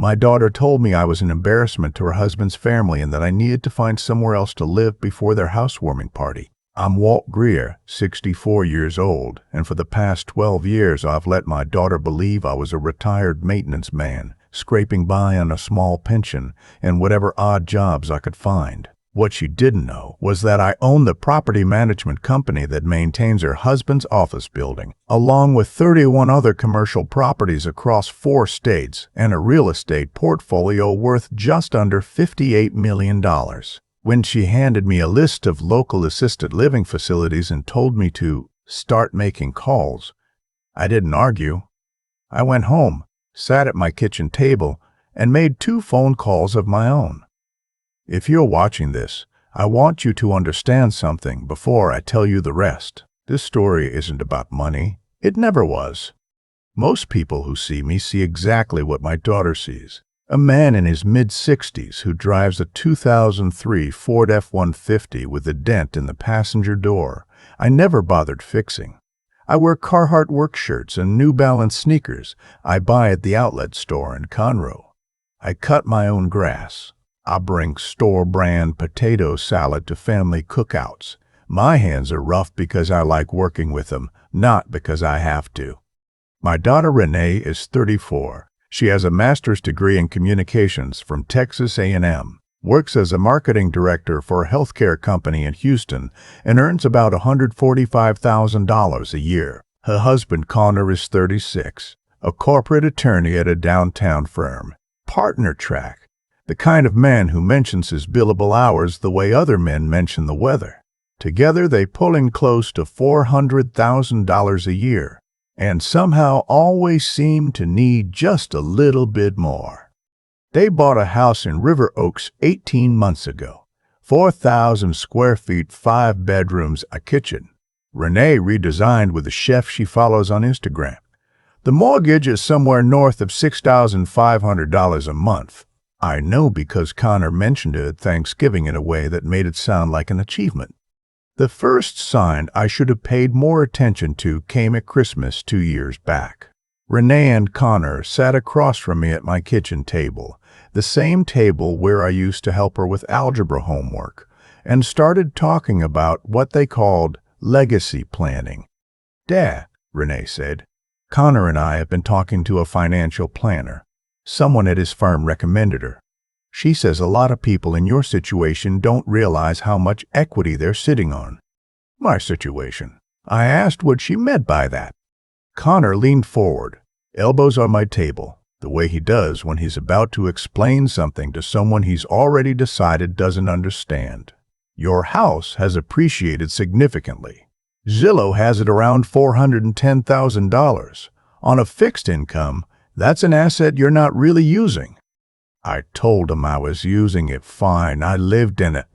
My daughter told me I was an embarrassment to her husband's family and that I needed to find somewhere else to live before their housewarming party. I'm Walt Greer, 64 years old, and for the past 12 years I've let my daughter believe I was a retired maintenance man, scraping by on a small pension and whatever odd jobs I could find. What she didn't know was that I own the property management company that maintains her husband's office building, along with 31 other commercial properties across 4 states and a real estate portfolio worth just under $58 million. When she handed me a list of local assisted living facilities and told me to start making calls, I didn't argue. I went home, sat at my kitchen table, and made 2 phone calls of my own. If you're watching this, I want you to understand something before I tell you the rest. This story isn't about money. It never was. Most people who see me see exactly what my daughter sees. A man in his mid-60s who drives a 2003 Ford F-150 with a dent in the passenger door I never bothered fixing. I wear Carhartt work shirts and New Balance sneakers I buy at the outlet store in Conroe. I cut my own grass. I bring store-brand potato salad to family cookouts. My hands are rough because I like working with them, not because I have to. My daughter Renee is 34. She has a master's degree in communications from Texas A&M, works as a marketing director for a healthcare company in Houston, and earns about $145,000 a year. Her husband Connor is 36, a corporate attorney at a downtown firm. Partner track. The kind of man who mentions his billable hours the way other men mention the weather. Together they pull in close to $400,000 a year, and somehow always seem to need just a little bit more. They bought a house in River Oaks 18 months ago. 4,000 square feet, 5 bedrooms, a kitchen. Renee redesigned with a chef she follows on Instagram. The mortgage is somewhere north of $6,500 a month. I know because Connor mentioned it at Thanksgiving in a way that made it sound like an achievement. The first sign I should have paid more attention to came at Christmas 2 years back. Renee and Connor sat across from me at my kitchen table, the same table where I used to help her with algebra homework, and started talking about what they called legacy planning. "Dad," Renee said, "Connor and I have been talking to a financial planner. Someone at his firm recommended her. She says a lot of people in your situation don't realize how much equity they're sitting on." My situation. I asked what she meant by that. Connor leaned forward, elbows on my table, the way he does when he's about to explain something to someone he's already decided doesn't understand. "Your house has appreciated significantly. Zillow has it around $410,000. On a fixed income, that's an asset you're not really using." I told him I was using it fine. I lived in it.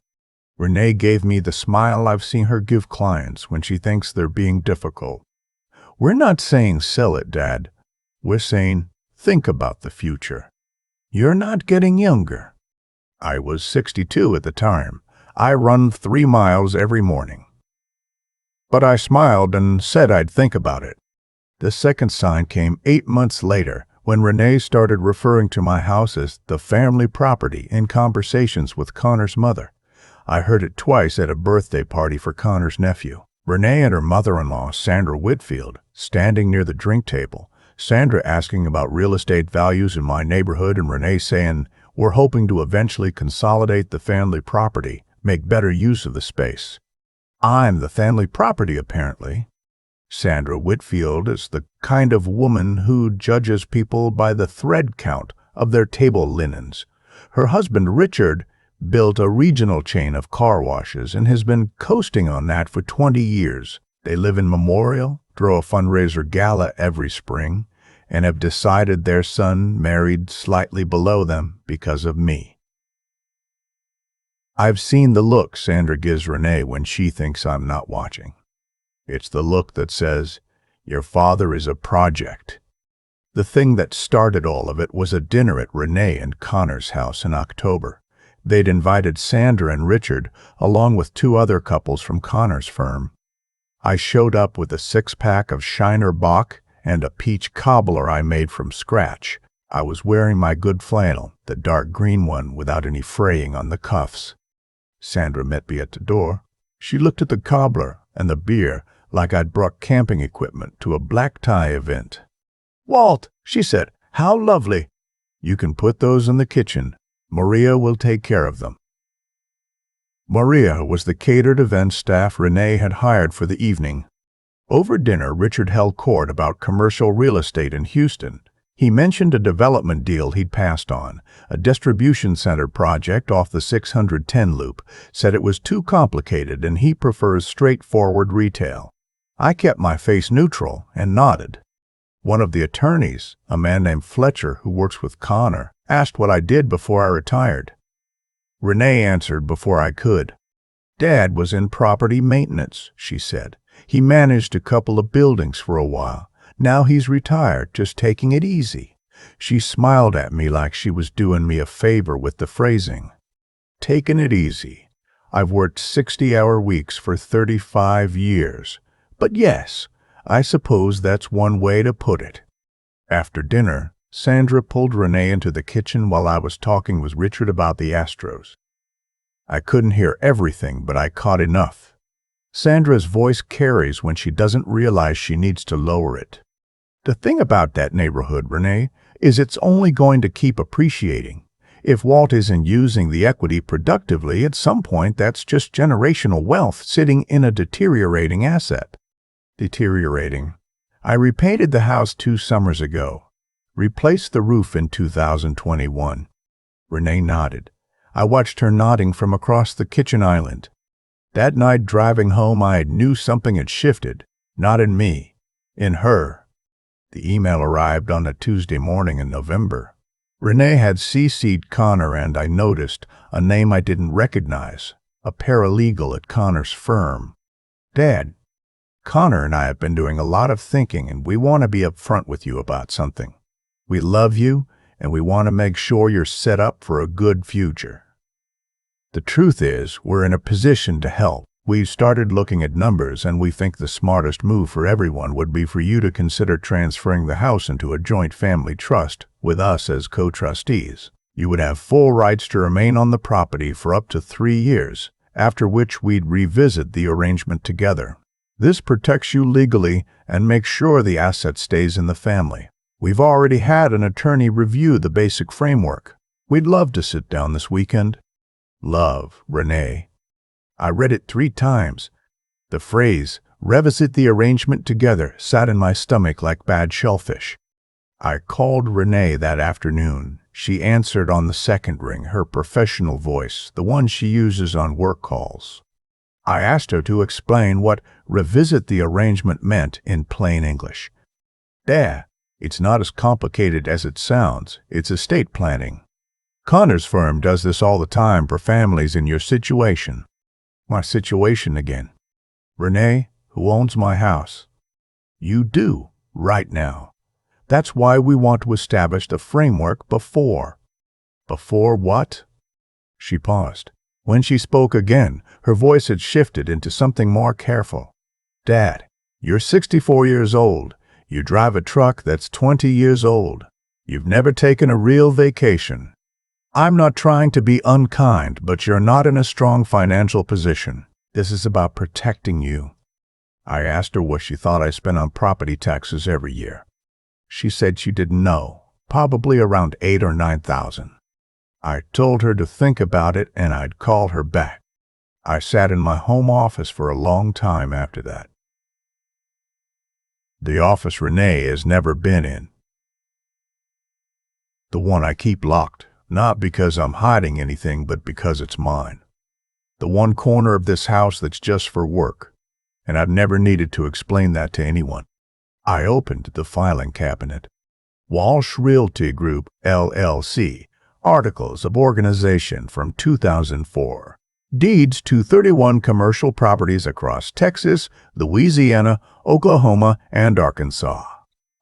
Renee gave me the smile I've seen her give clients when she thinks they're being difficult. "We're not saying sell it, Dad. We're saying think about the future. You're not getting younger." I was 62 at the time. I run 3 miles every morning. But I smiled and said I'd think about it. The second sign came 8 months later, when Renee started referring to my house as the family property in conversations with Connor's mother. I heard it twice at a birthday party for Connor's nephew. Renee and her mother-in-law, Sandra Whitfield, standing near the drink table. Sandra asking about real estate values in my neighborhood, and Renee saying, "We're hoping to eventually consolidate the family property, make better use of the space." I'm the family property, apparently. Sandra Whitfield is the kind of woman who judges people by the thread count of their table linens. Her husband, Richard, built a regional chain of car washes and has been coasting on that for 20 years. They live in Memorial, throw a fundraiser gala every spring, and have decided their son married slightly below them because of me. I've seen the look Sandra gives Renee when she thinks I'm not watching. It's the look that says, "Your father is a project." The thing that started all of it was a dinner at Renee and Connor's house in October. They'd invited Sandra and Richard, along with 2 other couples from Connor's firm. I showed up with a 6-pack of Shiner Bock and a peach cobbler I made from scratch. I was wearing my good flannel, the dark green one without any fraying on the cuffs. Sandra met me at the door. She looked at the cobbler and the beer like I'd brought camping equipment to a black tie event. "Walt," she said, "how lovely." "You can put those in the kitchen. Maria will take care of them." Maria was the catered event staff Renee had hired for the evening. Over dinner, Richard held court about commercial real estate in Houston. He mentioned a development deal he'd passed on, a distribution center project off the 610 loop, said it was too complicated and he prefers straightforward retail. I kept my face neutral and nodded. One of the attorneys, a man named Fletcher who works with Connor, asked what I did before I retired. Renee answered before I could. "Dad was in property maintenance," she said. "He managed a couple of buildings for a while. Now he's retired, just taking it easy." She smiled at me like she was doing me a favor with the phrasing. Taking it easy. I've worked 60-hour weeks for 35 years. But yes, I suppose that's one way to put it. After dinner, Sandra pulled Renee into the kitchen while I was talking with Richard about the Astros. I couldn't hear everything, but I caught enough. Sandra's voice carries when she doesn't realize she needs to lower it. The thing about that neighborhood, Renee, is it's only going to keep appreciating. If Walt isn't using the equity productively, at some point that's just generational wealth sitting in a deteriorating asset. Deteriorating. I repainted the house 2 summers ago. Replaced the roof in 2021. Renee nodded. I watched her nodding from across the kitchen island. That night driving home, I knew something had shifted, not in me, in her. The email arrived on a Tuesday morning in November. Renee had CC'd Connor and I noticed a name I didn't recognize, a paralegal at Connor's firm. "Dad, Connor and I have been doing a lot of thinking and we want to be upfront with you about something. We love you and we want to make sure you're set up for a good future. The truth is, we're in a position to help. We've started looking at numbers and we think the smartest move for everyone would be for you to consider transferring the house into a joint family trust with us as co-trustees. You would have full rights to remain on the property for up to 3 years, after which we'd revisit the arrangement together. This protects you legally and makes sure the asset stays in the family. We've already had an attorney review the basic framework. We'd love to sit down this weekend." Love, Renee. I read it 3 times. The phrase, "revisit the arrangement together," sat in my stomach like bad shellfish. I called Renee that afternoon. She answered on the second ring, her professional voice, the one she uses on work calls. I asked her to explain what revisit the arrangement meant in plain English. "Dad, it's not as complicated as it sounds. It's estate planning. Connor's firm does this all the time for families in your situation." My situation again. "Renee, who owns my house?" "You do, right now. That's why we want to establish the framework before." "Before what?" She paused. When she spoke again, her voice had shifted into something more careful. "Dad, you're 64 years old. You drive a truck that's 20 years old. You've never taken a real vacation. I'm not trying to be unkind, but you're not in a strong financial position. This is about protecting you." I asked her what she thought I spent on property taxes every year. She said she didn't know, probably around $8,000 or $9,000. I told her to think about it and I'd call her back. I sat in my home office for a long time after that. The office Renee has never been in. The one I keep locked. Not because I'm hiding anything, but because it's mine. The one corner of this house that's just for work, and I've never needed to explain that to anyone. I opened the filing cabinet. Walsh Realty Group, LLC, Articles of Organization from 2004. Deeds to 31 commercial properties across Texas, Louisiana, Oklahoma, and Arkansas.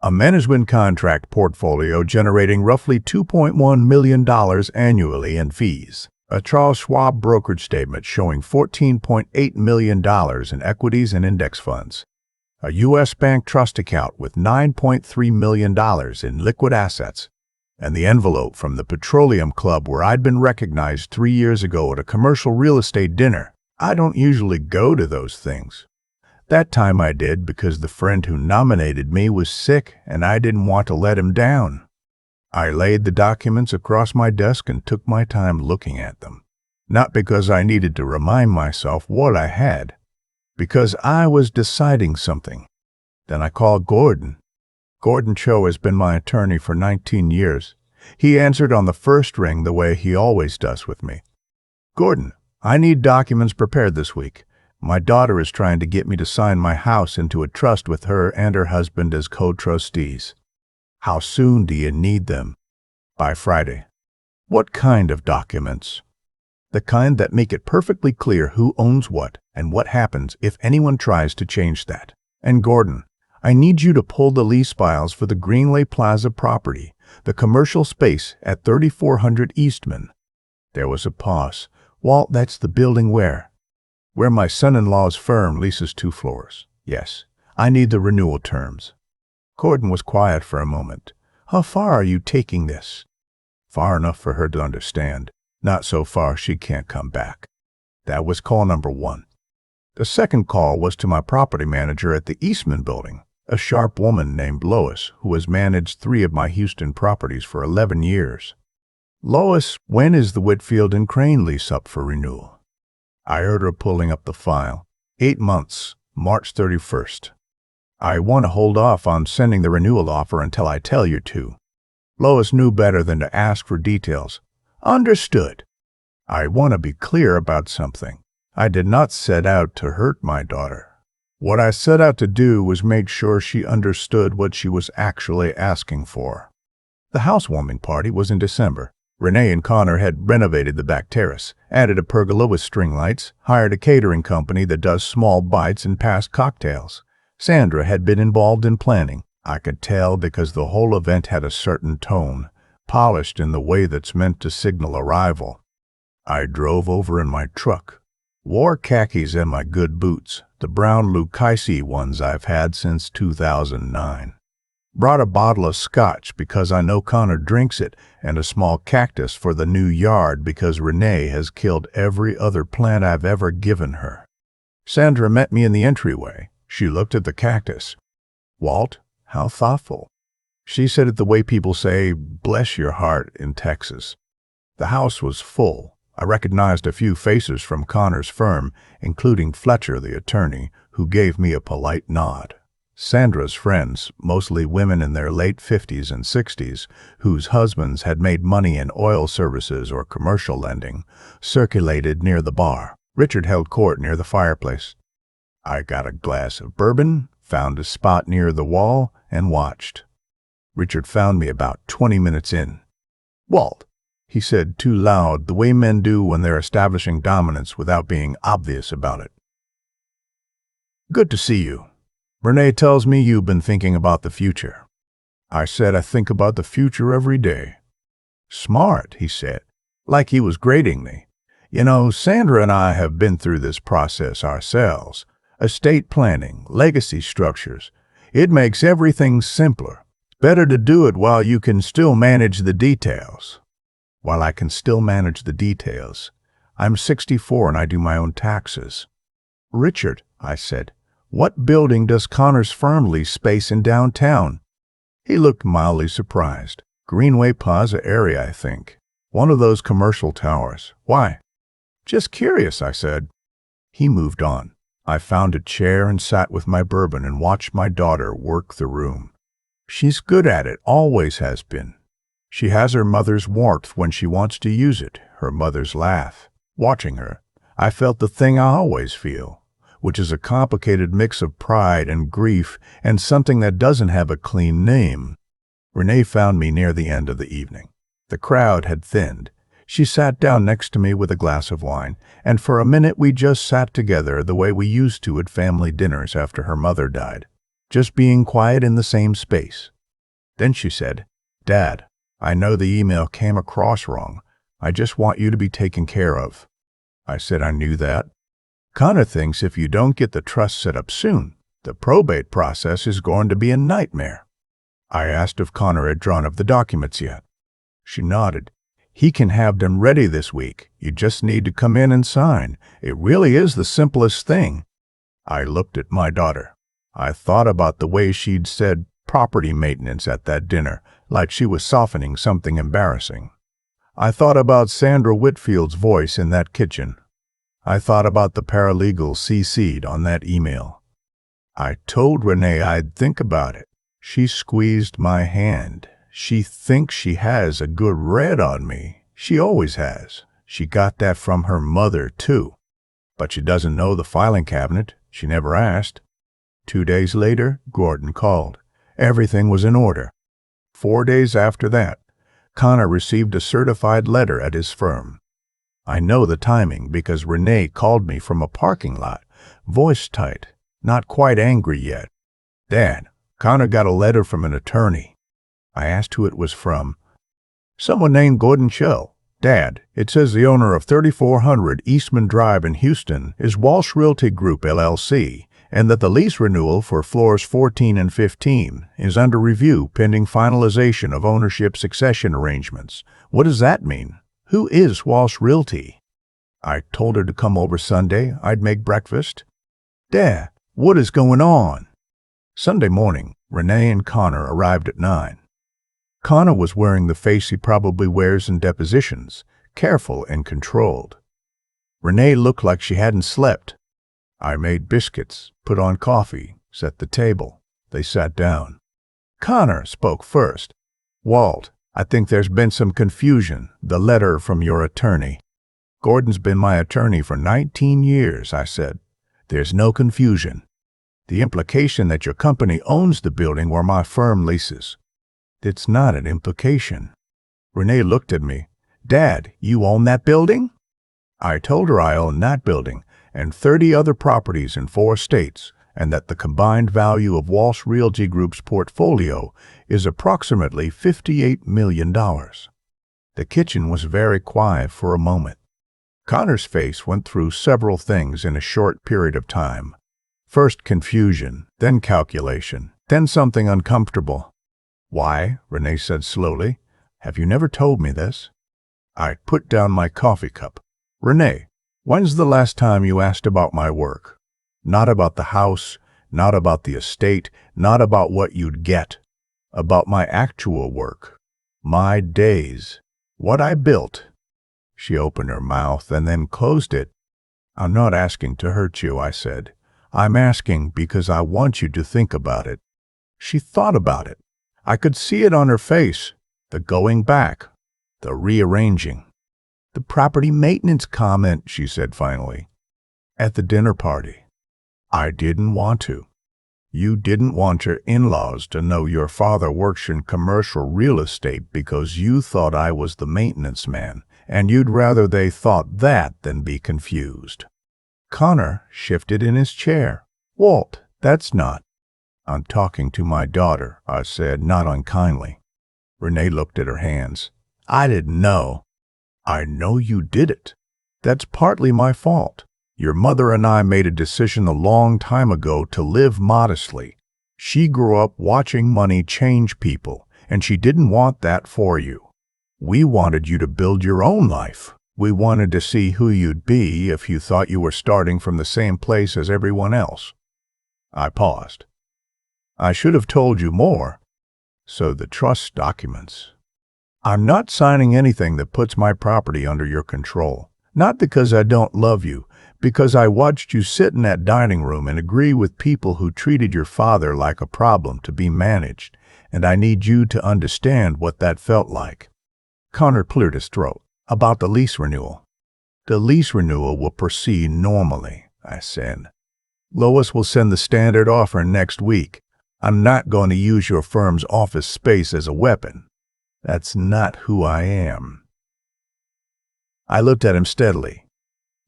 A management contract portfolio generating roughly $2.1 million annually in fees. A Charles Schwab brokerage statement showing $14.8 million in equities and index funds. A U.S. bank trust account with $9.3 million in liquid assets. and the envelope from the petroleum club where I'd been recognized 3 years ago at a commercial real estate dinner. I don't usually go to those things. That time I did because the friend who nominated me was sick and I didn't want to let him down. I laid the documents across my desk and took my time looking at them. Not because I needed to remind myself what I had, because I was deciding something. Then I called Gordon. Gordon Cho has been my attorney for 19 years. He answered on the first ring the way he always does with me. "Gordon, I need documents prepared this week. My daughter is trying to get me to sign my house into a trust with her and her husband as co-trustees. How soon do you need them?" "By Friday." "What kind of documents?" "The kind that make it perfectly clear who owns what and what happens if anyone tries to change that. And Gordon, I need you to pull the lease files for the Greenway Plaza property, the commercial space at 3400 Eastman." There was a pause. "Walt, that's the building where my son-in-law's firm leases 2 floors. Yes, I need the renewal terms." Gordon was quiet for a moment. "How far are you taking this?" "Far enough for her to understand. Not so far she can't come back." That was call number 1. The second call was to my property manager at the Eastman building, a sharp woman named Lois, who has managed 3 of my Houston properties for 11 years. "Lois, when is the Whitfield and Crane lease up for renewal?" I heard her pulling up the file. 8 months, March 31st. "I want to hold off on sending the renewal offer until I tell you to." Lois knew better than to ask for details. "Understood." "I want to be clear about something. I did not set out to hurt my daughter. What I set out to do was make sure she understood what she was actually asking for." The housewarming party was in December. Renee and Connor had renovated the back terrace, added a pergola with string lights, hired a catering company that does small bites and passed cocktails. Sandra had been involved in planning. I could tell because the whole event had a certain tone, polished in the way that's meant to signal arrival. I drove over in my truck, wore khakis and my good boots, the brown Lucchese ones I've had since 2009. Brought a bottle of scotch because I know Connor drinks it, and a small cactus for the new yard because Renee has killed every other plant I've ever given her. Sandra met me in the entryway. She looked at the cactus. "Walt, how thoughtful." She said it the way people say, "Bless your heart" in Texas. The house was full. I recognized a few faces from Connor's firm, including Fletcher, the attorney, who gave me a polite nod. Sandra's friends, mostly women in their late 50s and 60s, whose husbands had made money in oil services or commercial lending, circulated near the bar. Richard held court near the fireplace. I got a glass of bourbon, found a spot near the wall, and watched. Richard found me about 20 minutes in. "Walt," he said too loud, the way men do when they're establishing dominance without being obvious about it. "Good to see you. Renee tells me you've been thinking about the future." I said I think about the future every day. "Smart," he said, like he was grading me. "You know, Sandra and I have been through this process ourselves. Estate planning, legacy structures. It makes everything simpler. Better to do it while you can still manage the details." While I can still manage the details. I'm 64 and I do my own taxes. "Richard," I said, "what building does Connor's firm lease space in downtown?" He looked mildly surprised. "Greenway Plaza area, I think. One of those commercial towers. Why?" "Just curious," I said. He moved on. I found a chair and sat with my bourbon and watched my daughter work the room. She's good at it, always has been. She has her mother's warmth when she wants to use it, her mother's laugh. Watching her, I felt the thing I always feel, which is a complicated mix of pride and grief and something that doesn't have a clean name. Renee found me near the end of the evening. The crowd had thinned. She sat down next to me with a glass of wine, and for a minute we just sat together the way we used to at family dinners after her mother died, just being quiet in the same space. Then she said, "Dad, I know the email came across wrong. I just want you to be taken care of." I said I knew that. "Connor thinks if you don't get the trust set up soon, the probate process is going to be a nightmare." I asked if Connor had drawn up the documents yet. She nodded. He can have them ready this week. You just need to come in and sign. It really is the simplest thing. I looked at my daughter. I thought about the way she'd said property maintenance at that dinner, like she was softening something embarrassing. I thought about Sandra Whitfield's voice in that kitchen. I thought about the paralegal CC'd on that email. I told Renee I'd think about it. She squeezed my hand. She thinks she has a good read on me. She always has. She got that from her mother, too. But she doesn't know the filing cabinet. She never asked. 2 days later, Gordon called. Everything was in order. 4 days after that, Connor received a certified letter at his firm. I know the timing because Renee called me from a parking lot, voice tight, not quite angry yet. "Dad, Connor got a letter from an attorney." I asked who it was from. "Someone named Gordon Shell. Dad, it says the owner of 3400 Eastman Drive in Houston is Walsh Realty Group, LLC, and that the lease renewal for floors 14 and 15 is under review pending finalization of ownership succession arrangements. What does that mean? Who is Walsh Realty?" I told her to come over Sunday. I'd make breakfast. "Dad, what is going on?" Sunday morning, Renee and Connor arrived at 9. Connor was wearing the face he probably wears in depositions, careful and controlled. Renee looked like she hadn't slept. I made biscuits, put on coffee, set the table. They sat down. Connor spoke first. "Walt, I think there's been some confusion. The letter from your attorney." "Gordon's been my attorney for 19 years, I said. "There's no confusion. The implication that your company owns the building where my firm leases." "It's not an implication." Renee looked at me. "Dad, you own that building?" I told her I own that building and 30 other properties in 4 states, and that the combined value of Walsh Realty Group's portfolio is approximately $58 million. The kitchen was very quiet for a moment. Connor's face went through several things in a short period of time. First confusion, then calculation, then something uncomfortable. "Why," Renee said slowly, "have you never told me this?" I put down my coffee cup. "Renee, when's the last time you asked about my work? Not about the house, not about the estate, not about what you'd get. About my actual work. My days. What I built." She opened her mouth and then closed it. "I'm not asking to hurt you," I said. "I'm asking because I want you to think about it." She thought about it. I could see it on her face. The going back. The rearranging. "The property maintenance comment," she said finally. "At the dinner party. I didn't want to. You didn't want your in-laws to know your father works in commercial real estate because you thought I was the maintenance man, and you'd rather they thought that than be confused." Connor shifted in his chair. "Walt, that's not—" "I'm talking to my daughter," I said, not unkindly. Renee looked at her hands. "I didn't know." "I know you did it. That's partly my fault. Your mother and I made a decision a long time ago to live modestly. She grew up watching money change people, and she didn't want that for you. We wanted you to build your own life. We wanted to see who you'd be if you thought you were starting from the same place as everyone else." I paused. "I should have told you more." "So the trust documents." "I'm not signing anything that puts my property under your control. Not because I don't love you, because I watched you sit in that dining room and agree with people who treated your father like a problem to be managed, and I need you to understand what that felt like." Connor cleared his throat. "About the lease renewal." "The lease renewal will proceed normally," I said. "Lois will send the standard offer next week. I'm not going to use your firm's office space as a weapon. That's not who I am." I looked at him steadily.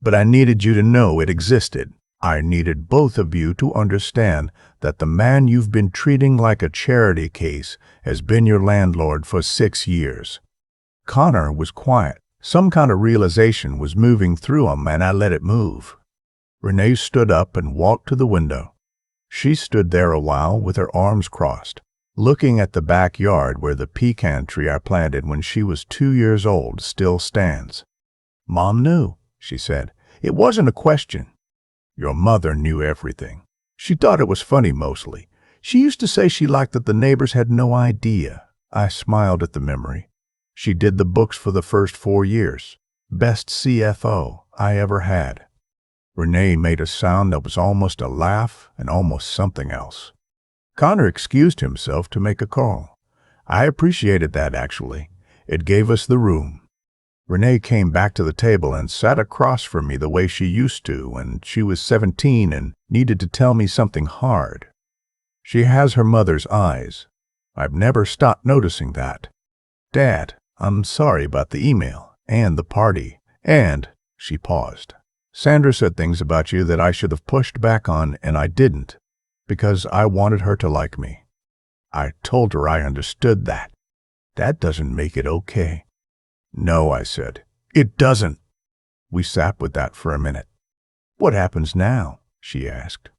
"But I needed you to know it existed. I needed both of you to understand that the man you've been treating like a charity case has been your landlord for 6 years." Connor was quiet. Some kind of realization was moving through him, and I let it move. Renee stood up and walked to the window. She stood there a while with her arms crossed. Looking at the backyard where the pecan tree I planted when she was 2 years old still stands. "Mom knew," she said. "It wasn't a question." "Your mother knew everything. She thought it was funny mostly. She used to say she liked that the neighbors had no idea." I smiled at the memory. "She did the books for the first 4 years. Best CFO I ever had." Renee made a sound that was almost a laugh and almost something else. Connor excused himself to make a call. I appreciated that, actually. It gave us the room. Renee came back to the table and sat across from me the way she used to when she was 17 and needed to tell me something hard. She has her mother's eyes. I've never stopped noticing that. "Dad, I'm sorry about the email and the party, and," she paused, "Sandra said things about you that I should have pushed back on, and I didn't, because I wanted her to like me. I told her I understood that. That doesn't make it okay." "No," I said. "It doesn't." We sat with that for a minute. "What happens now?" she asked.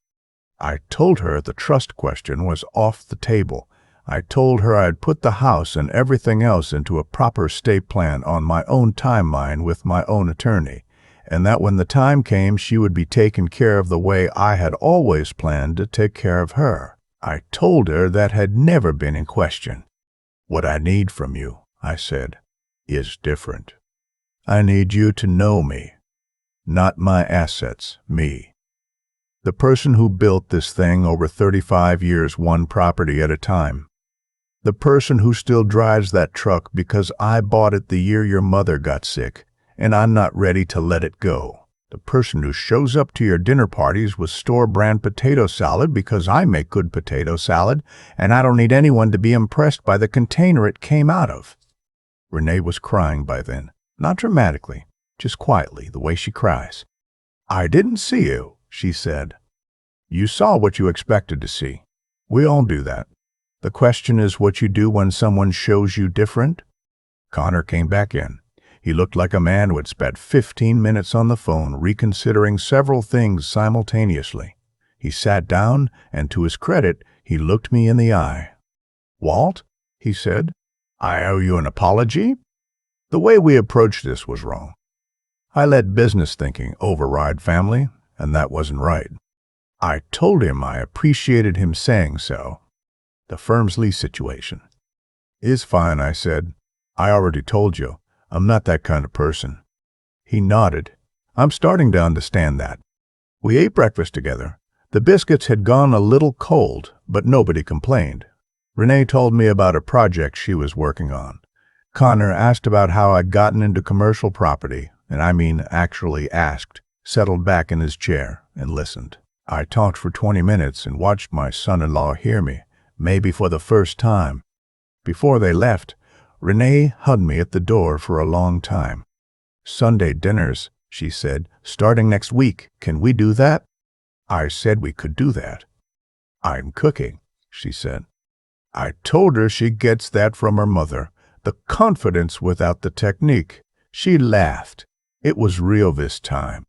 I told her the trust question was off the table. I told her I'd put the house and everything else into a proper estate plan on my own timeline with my own attorney, and that when the time came she would be taken care of the way I had always planned to take care of her. I told her that had never been in question. "What I need from you," I said, "is different. I need you to know me, not my assets, me. The person who built this thing over 35 years, one property at a time. The person who still drives that truck because I bought it the year your mother got sick, and I'm not ready to let it go. The person who shows up to your dinner parties with store-brand potato salad because I make good potato salad, and I don't need anyone to be impressed by the container it came out of." Renee was crying by then, not dramatically, just quietly, the way she cries. "I didn't see you," she said. "You saw what you expected to see. We all do that. The question is what you do when someone shows you different." Connor came back in. He looked like a man who had spent 15 minutes on the phone reconsidering several things simultaneously. He sat down, and to his credit, he looked me in the eye. "Walt," he said, "I owe you an apology. The way we approached this was wrong. I let business thinking override family, and that wasn't right." I told him I appreciated him saying so. "The firm's lease situation is fine," I said. "I already told you, I'm not that kind of person." He nodded. "I'm starting to understand that." We ate breakfast together. The biscuits had gone a little cold, but nobody complained. Renee told me about a project she was working on. Connor asked about how I'd gotten into commercial property, and I mean actually asked, settled back in his chair, and listened. I talked for 20 minutes and watched my son-in-law hear me, maybe for the first time. Before they left, Renee hugged me at the door for a long time. "Sunday dinners," she said, "starting next week. Can we do that?" I said we could do that. "I'm cooking," she said. I told her she gets that from her mother, the confidence without the technique. She laughed. It was real this time.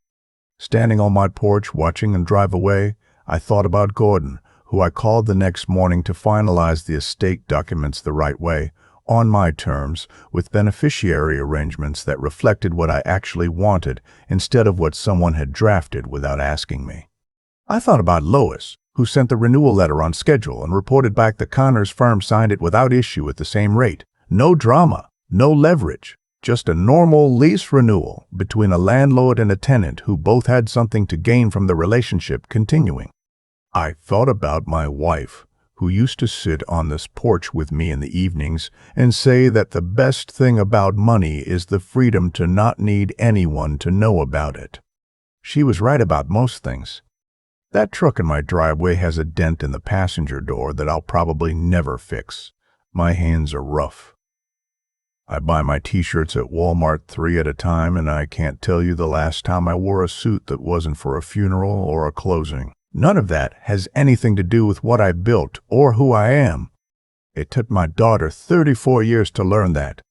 Standing on my porch watching them drive away, I thought about Gordon, who I called the next morning to finalize the estate documents the right way, on my terms, with beneficiary arrangements that reflected what I actually wanted instead of what someone had drafted without asking me. I thought about Lois, who sent the renewal letter on schedule and reported back that Connor's firm signed it without issue at the same rate. No drama, no leverage, just a normal lease renewal between a landlord and a tenant who both had something to gain from the relationship continuing. I thought about my wife, who used to sit on this porch with me in the evenings and say that the best thing about money is the freedom to not need anyone to know about it. She was right about most things. That truck in my driveway has a dent in the passenger door that I'll probably never fix. My hands are rough. I buy my t-shirts at Walmart 3 at a time, and I can't tell you the last time I wore a suit that wasn't for a funeral or a closing. None of that has anything to do with what I built or who I am. It took my daughter 34 years to learn that.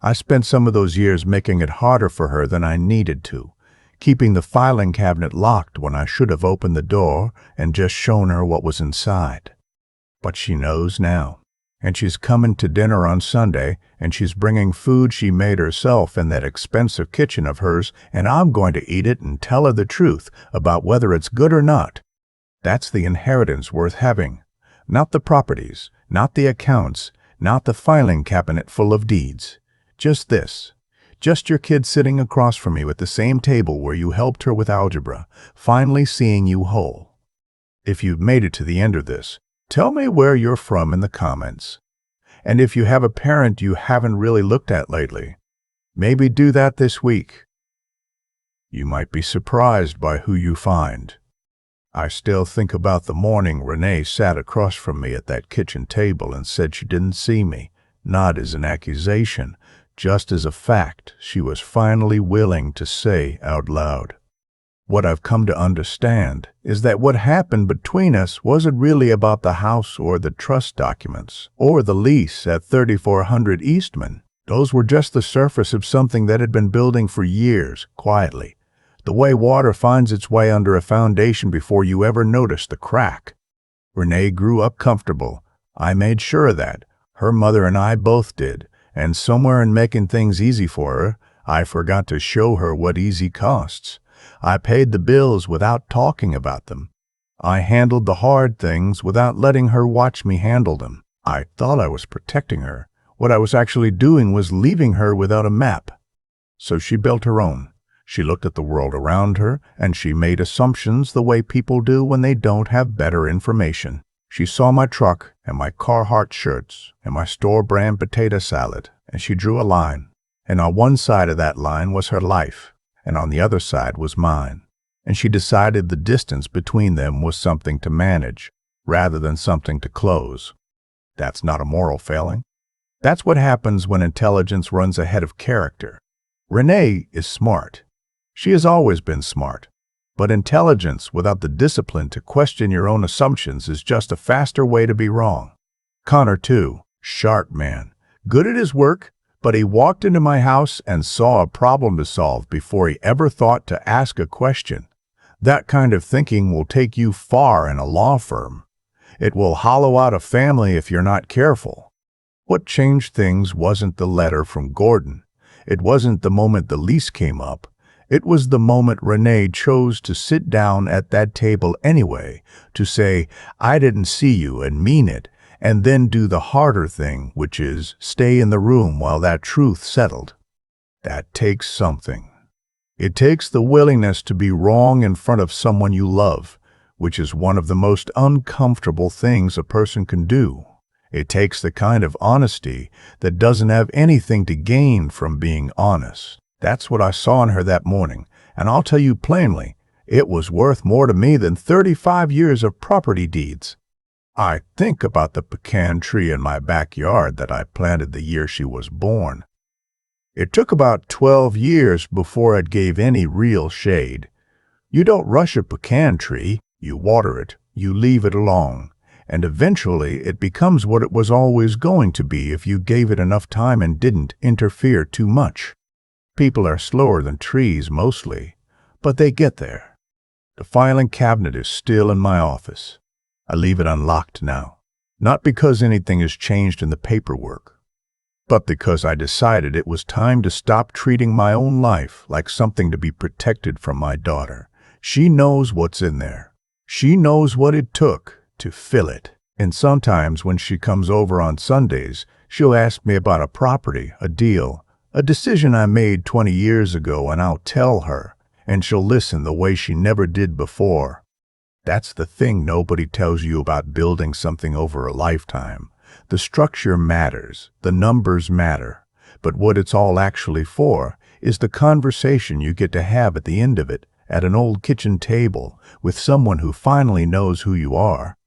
I spent some of those years making it harder for her than I needed to, keeping the filing cabinet locked when I should have opened the door and just shown her what was inside. But she knows now. And she's coming to dinner on Sunday, and she's bringing food she made herself in that expensive kitchen of hers, and I'm going to eat it and tell her the truth about whether it's good or not. That's the inheritance worth having. Not the properties, not the accounts, not the filing cabinet full of deeds. Just this. Just your kid sitting across from you at the same table where you helped her with algebra, finally seeing you whole. If you've made it to the end of this, tell me where you're from in the comments. And if you have a parent you haven't really looked at lately, maybe do that this week. You might be surprised by who you find. I still think about the morning Renee sat across from me at that kitchen table and said she didn't see me, not as an accusation, just as a fact she was finally willing to say out loud. What I've come to understand is that what happened between us wasn't really about the house or the trust documents or the lease at 3400 Eastman. Those were just the surface of something that had been building for years, quietly. The way water finds its way under a foundation before you ever notice the crack. Renee grew up comfortable. I made sure of that. Her mother and I both did. And somewhere in making things easy for her, I forgot to show her what easy costs. I paid the bills without talking about them. I handled the hard things without letting her watch me handle them. I thought I was protecting her. What I was actually doing was leaving her without a map. So she built her own. She looked at the world around her, and she made assumptions the way people do when they don't have better information. She saw my truck and my Carhartt shirts and my store-brand potato salad, and she drew a line. And on one side of that line was her life, and on the other side was mine. And she decided the distance between them was something to manage, rather than something to close. That's not a moral failing. That's what happens when intelligence runs ahead of character. Renee is smart. She has always been smart. But intelligence without the discipline to question your own assumptions is just a faster way to be wrong. Connor, too, sharp man, good at his work, but he walked into my house and saw a problem to solve before he ever thought to ask a question. That kind of thinking will take you far in a law firm. It will hollow out a family if you're not careful. What changed things wasn't the letter from Gordon. It wasn't the moment the lease came up. It was the moment Renee chose to sit down at that table anyway, to say, I didn't see you and mean it, and then do the harder thing, which is stay in the room while that truth settled. That takes something. It takes the willingness to be wrong in front of someone you love, which is one of the most uncomfortable things a person can do. It takes the kind of honesty that doesn't have anything to gain from being honest. That's what I saw in her that morning, and I'll tell you plainly, it was worth more to me than 35 years of property deeds. I think about the pecan tree in my backyard that I planted the year she was born. It took about 12 years before it gave any real shade. You don't rush a pecan tree, you water it, you leave it alone, and eventually it becomes what it was always going to be if you gave it enough time and didn't interfere too much. People are slower than trees mostly, but they get there. The filing cabinet is still in my office. I leave it unlocked now, not because anything has changed in the paperwork, but because I decided it was time to stop treating my own life like something to be protected from my daughter. She knows what's in there. She knows what it took to fill it. And sometimes when she comes over on Sundays, she'll ask me about a property, a deal, a decision I made 20 years ago, and I'll tell her, and she'll listen the way she never did before. That's the thing nobody tells you about building something over a lifetime. The structure matters, the numbers matter, but what it's all actually for is the conversation you get to have at the end of it at an old kitchen table with someone who finally knows who you are.